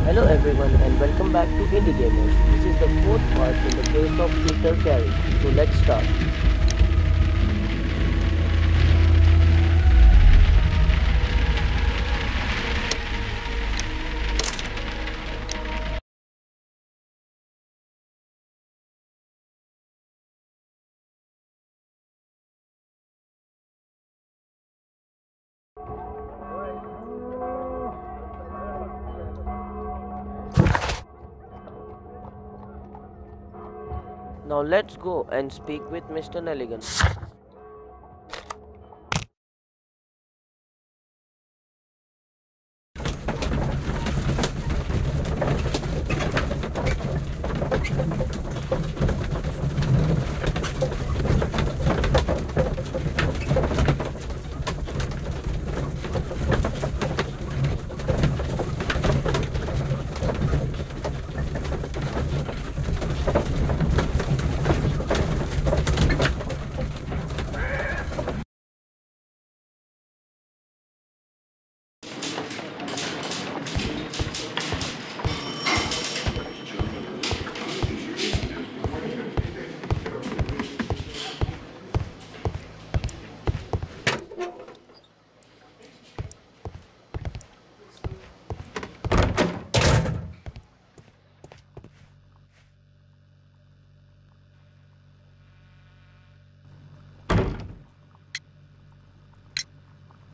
Hello everyone and welcome back to Indie Gamers. This is the fourth part in the case of Peter Carey. So let's start. Now let's go and speak with Mr. Nelligan.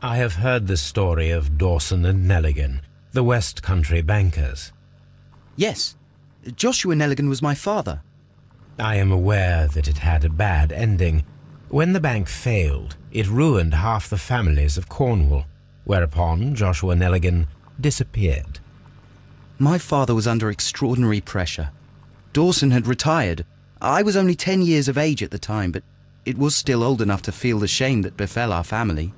I have heard the story of Dawson and Nelligan, the West Country bankers. Yes, Joshua Nelligan was my father. I am aware that it had a bad ending. When the bank failed, it ruined half the families of Cornwall, whereupon Joshua Nelligan disappeared. My father was under extraordinary pressure. Dawson had retired. I was only 10 years of age at the time, but it was still old enough to feel the shame that befell our family.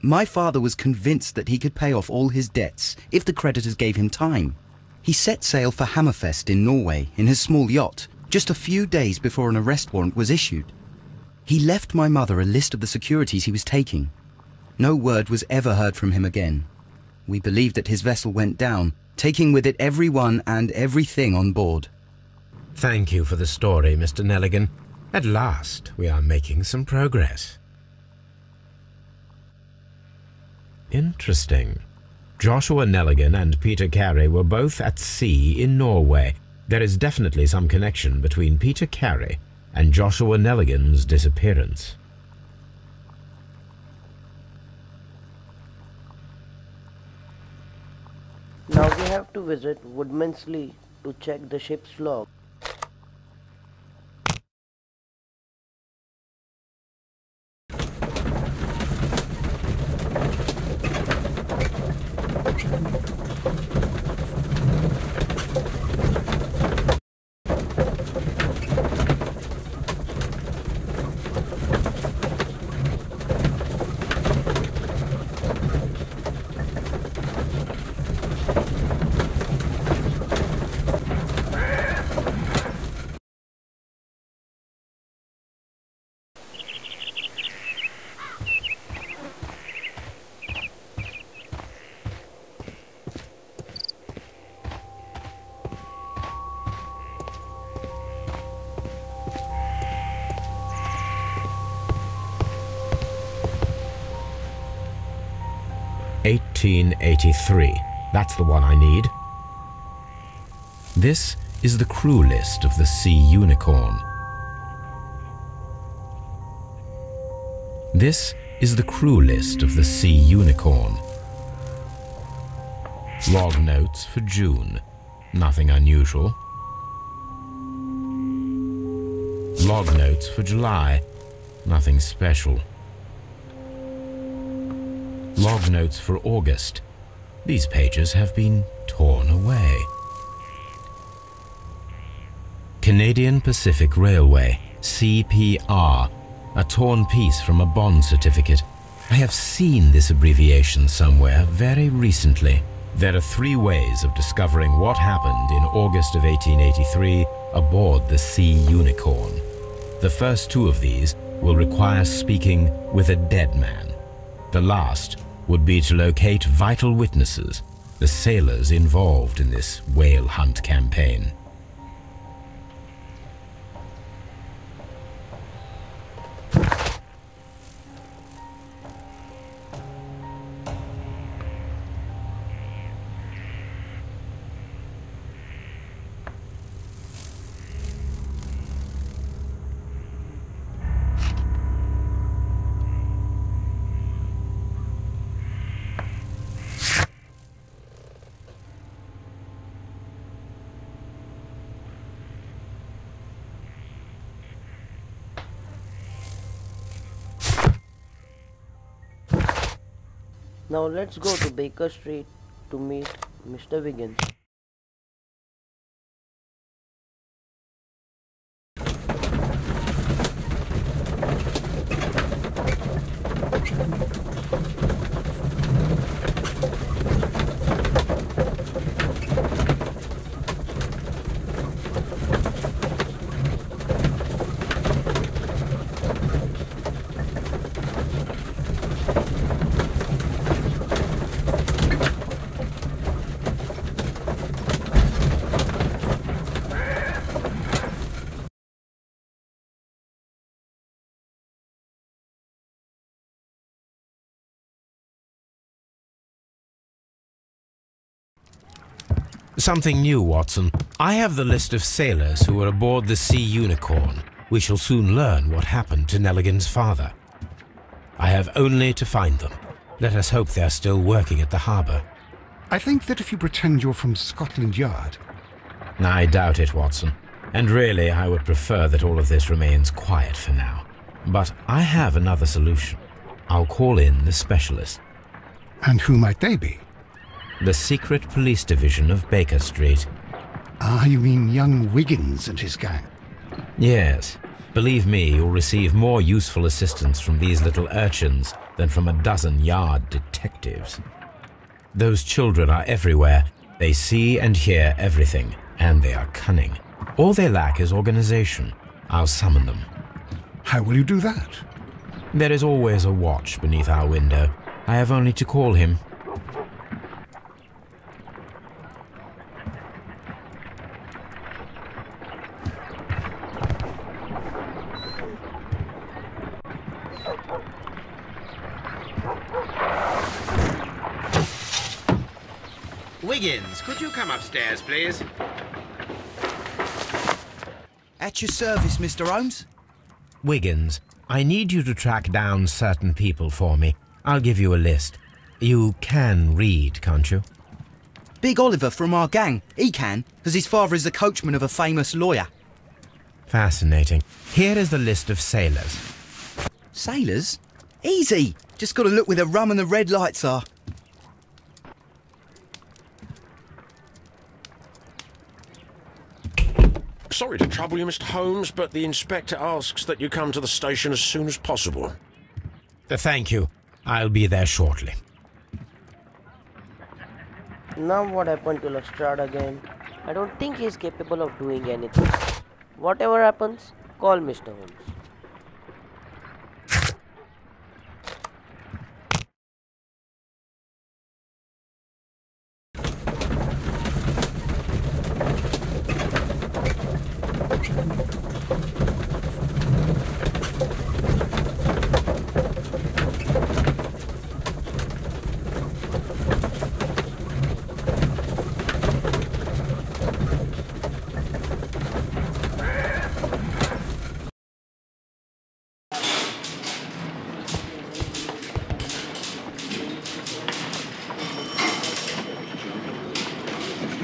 My father was convinced that he could pay off all his debts if the creditors gave him time. He set sail for Hammerfest in Norway in his small yacht just a few days before an arrest warrant was issued. He left my mother a list of the securities he was taking. No word was ever heard from him again. We believe that his vessel went down, taking with it everyone and everything on board. Thank you for the story, Mr. Nelligan. At last, we are making some progress. Interesting. Joshua Nelligan and Peter Carey were both at sea in Norway. There is definitely some connection between Peter Carey and Joshua Nelligan's disappearance. Now we have to visit Woodmansley to check the ship's log. (1883). That's the one I need. This is the crew list of the Sea Unicorn. This is the crew list of the Sea Unicorn. Log notes for June. Nothing unusual. Log notes for July. Nothing special. Log notes for August. These pages have been torn away. Canadian Pacific Railway, CPR, a torn piece from a bond certificate. I have seen this abbreviation somewhere very recently. There are 3 ways of discovering what happened in August of 1883 aboard the Sea Unicorn. The first 2 of these will require speaking with a dead man. The last would be to locate vital witnesses the sailors involved in this whale hunt campaign. Now let's go to Baker Street to meet Mr. Wiggins. Something new, Watson. I have the list of sailors who were aboard the Sea Unicorn. We shall soon learn what happened to Nelligan's father. I have only to find them. Let us hope they are still working at the harbour. I think that if you pretend you're from Scotland Yard... I doubt it, Watson. And really, I would prefer that all of this remains quiet for now. But I have another solution. I'll call in the specialist. And who might they be? The secret police division of Baker Street. Ah, you mean young Wiggins and his gang? Yes. Believe me, you'll receive more useful assistance from these little urchins than from a dozen yard detectives. Those children are everywhere. They see and hear everything, and they are cunning. All they lack is organization. I'll summon them. How will you do that? There is always a watch beneath our window. I have only to call him. Wiggins, could you come upstairs, please? At your service, Mr. Holmes. Wiggins, I need you to track down certain people for me. I'll give you a list. You can read, can't you? Big Oliver from our gang. He can, as his father is the coachman of a famous lawyer. Fascinating. Here is the list of sailors. Sailors? Easy. Just got to look where the rum and the red lights are. Sorry to trouble you, Mr. Holmes, but the inspector asks that you come to the station as soon as possible. Thank you. I'll be there shortly. Now what happened to Lestrade again? I don't think he's capable of doing anything. Whatever happens, call Mr. Holmes.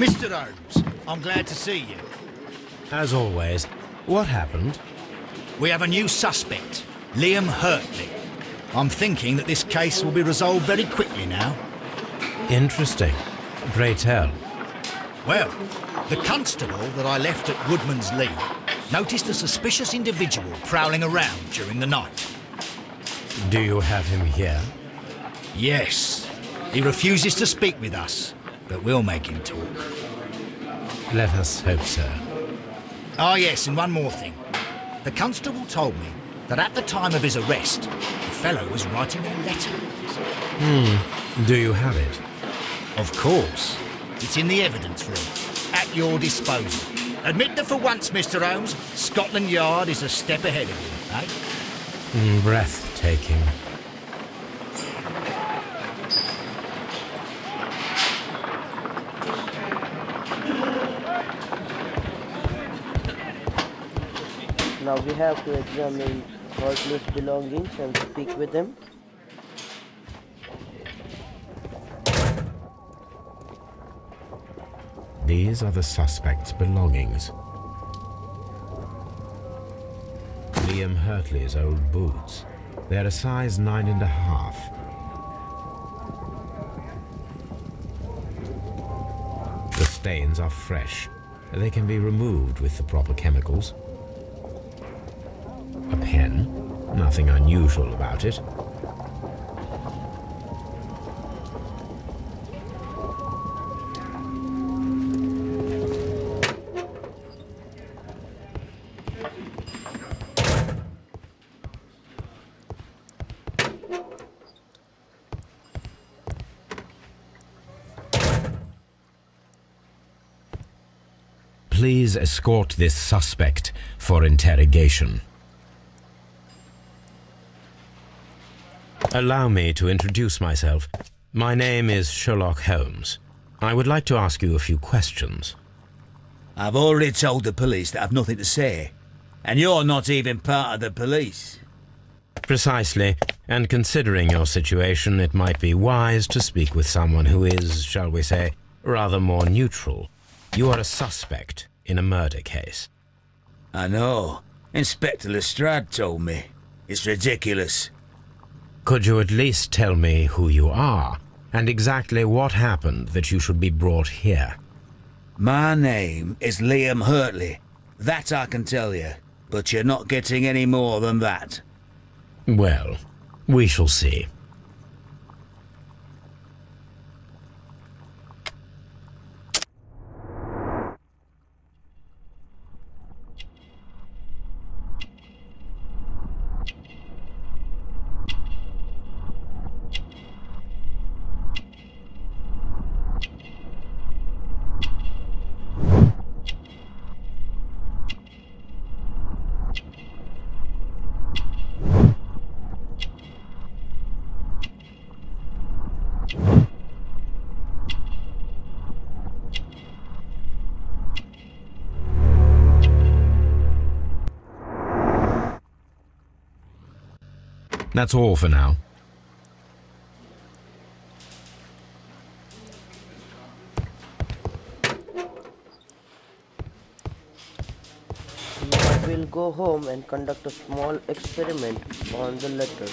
Mr. Holmes, I'm glad to see you. As always. What happened? We have a new suspect, Liam Hurtley. I'm thinking that this case will be resolved very quickly now. Interesting. Pray tell. Well, the constable that I left at Woodman's Lee noticed a suspicious individual prowling around during the night. Do you have him here? Yes. He refuses to speak with us, but we'll make him talk. Let us hope so. Ah, yes, and one more thing. The constable told me that at the time of his arrest, the fellow was writing a letter. Do you have it? Of course. It's in the evidence room, at your disposal. Admit that for once, Mr. Holmes, Scotland Yard is a step ahead of you, eh? Breathtaking. Now we have to examine Hartley's belongings and speak with him. These are the suspect's belongings. Liam Hurtley's old boots. They're a size 9.5. The stains are fresh. They can be removed with the proper chemicals. A pen. Nothing unusual about it. Please escort this suspect for interrogation. Allow me to introduce myself. My name is Sherlock Holmes. I would like to ask you a few questions. I've already told the police that I've nothing to say. And you're not even part of the police. Precisely, and considering your situation, it might be wise to speak with someone who is, shall we say, rather more neutral. You are a suspect in a murder case. I know. Inspector Lestrade told me. It's ridiculous. Could you at least tell me who you are, and exactly what happened that you should be brought here? My name is Liam Hurtley. That I can tell you, but you're not getting any more than that. Well, we shall see. That's all for now. Now we'll go home and conduct a small experiment on the letter.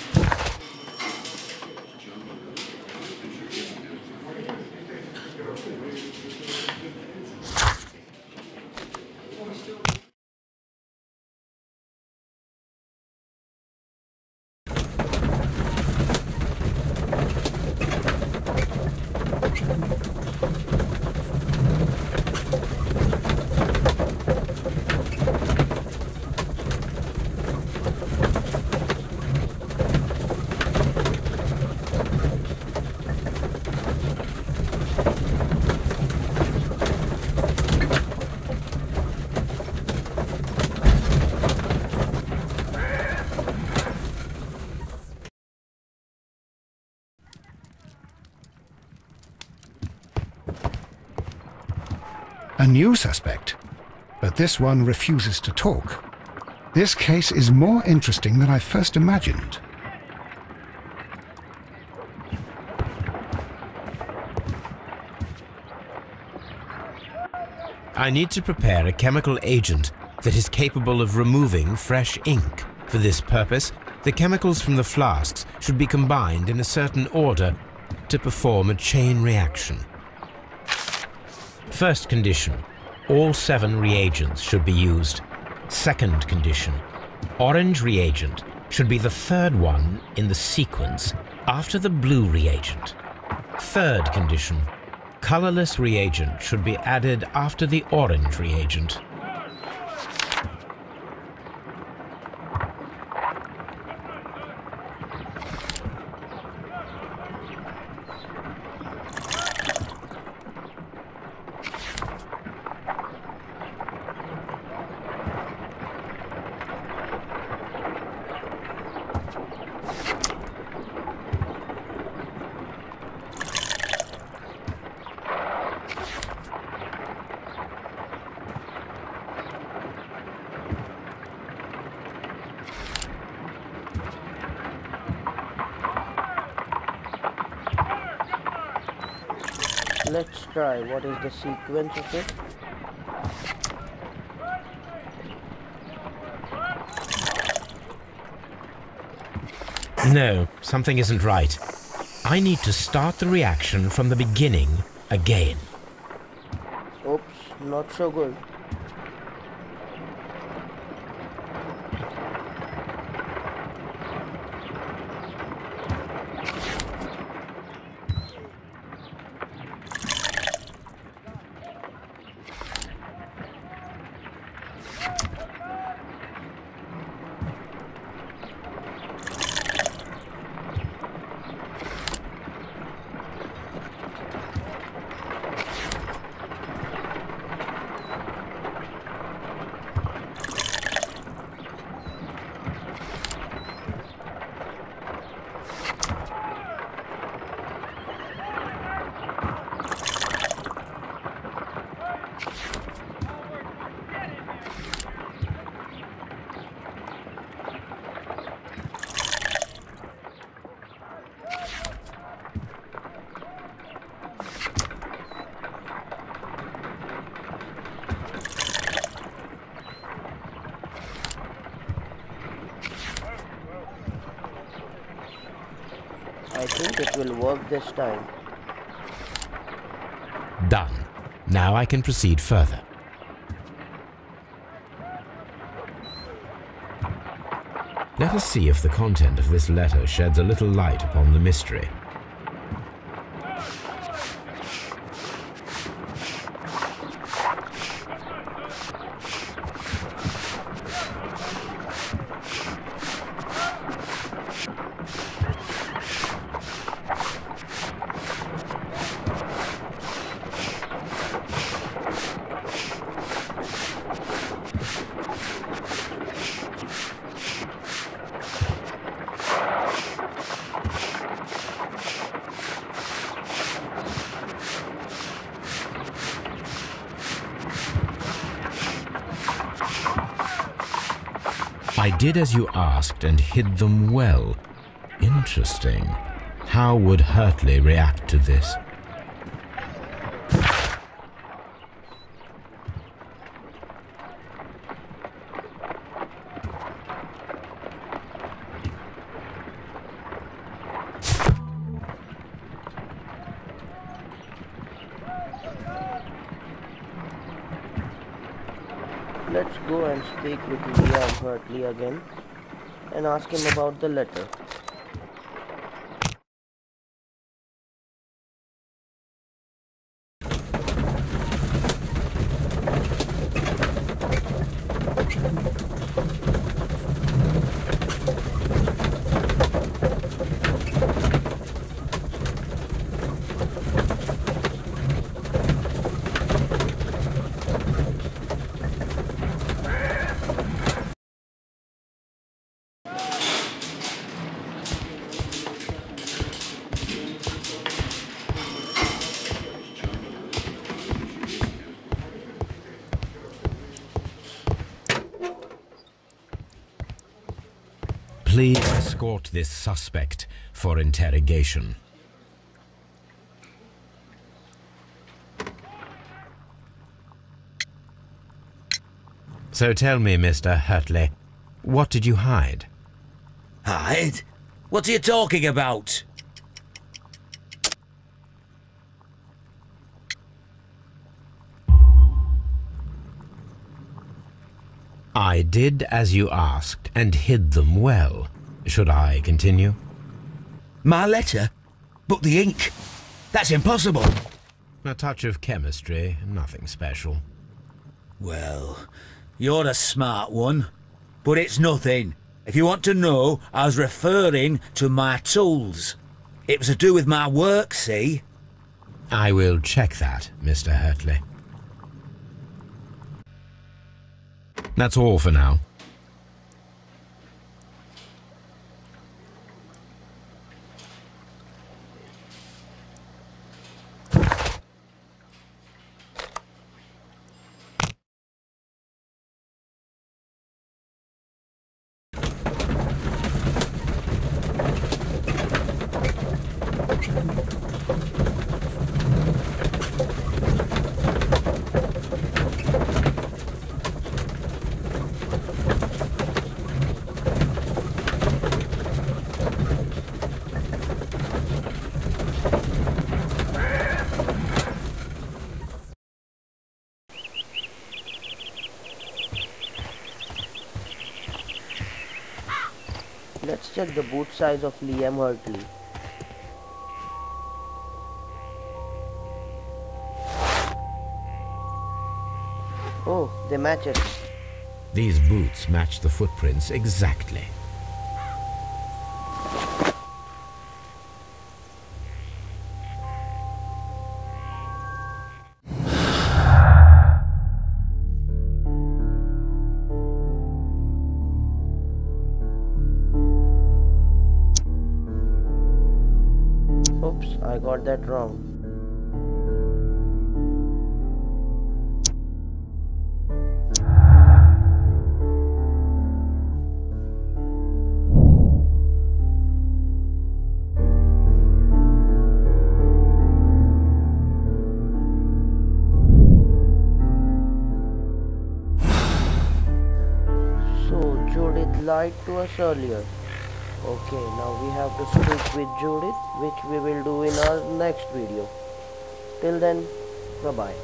A new suspect, but this one refuses to talk. This case is more interesting than I first imagined. I need to prepare a chemical agent that is capable of removing fresh ink. For this purpose, the chemicals from the flasks should be combined in a certain order to perform a chain reaction. First condition, all 7 reagents should be used. Second condition, orange reagent should be the third one in the sequence after the blue reagent. Third condition, colorless reagent should be added after the orange reagent. Let's try. What is the sequence of it? No, something isn't right. I need to start the reaction from the beginning again. Oops, not so good. I think it will work this time. Done. Now I can proceed further. Let us see if the content of this letter sheds a little light upon the mystery. I did as you asked and hid them well. Interesting. How would Hurtley react to this? Let's go and speak with Liam Hurtley again and ask him about the letter. Please escort this suspect for interrogation. So tell me, Mr. Hurtley, what did you hide? Hide? What are you talking about? I did as you asked and hid them well. Should I continue? My letter? But the ink? That's impossible. A touch of chemistry, nothing special. Well, you're a smart one. But it's nothing. If you want to know, I was referring to my tools. It was to do with my work, see? I will check that, Mr. Hurtley. That's all for now. Let's check the boot size of Liam Hartley. Oh, they match it. These boots match the footprints exactly. Oops, I got that wrong. So Judith lied to us earlier. Okay, now we have to speak with Judith, which we will do in our next video. Till then, bye bye.